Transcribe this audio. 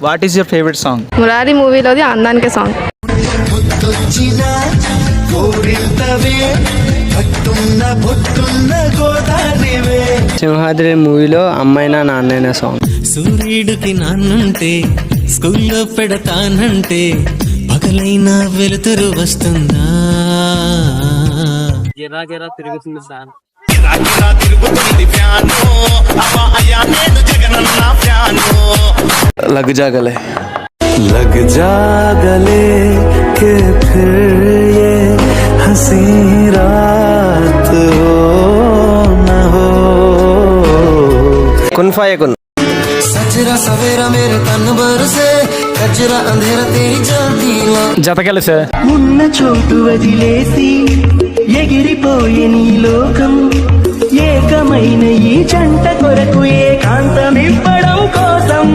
What is your favourite song? Murari మూవీలోది అందానికే song. Simhadri మూవీలో అమ్మాయినా నాన్నైనా సాంగ్. సూర్యుడికి నాన్నంటే స్కూల్లో పెడతానంటే పగలైనా వెలుతురు వస్తుందా? గిరా గిరా తిరుగుతుంది సార్. లగ్ జాగలే लग जा गले के फिर ये हंसी रात हो न हो. కున్ ఫాయకున్. సజరా సవేరా మేరే తన్ బరసే కజరా అంధేరా తేరీ జల్దీ లా. జత కలిసే ఉన్న చోటు వదిలేసి ఎగిరిపోయే నీ లోకం, ఏకమైన ఈ జంట కొరకు ఏకాంతమివ్వడం కోసం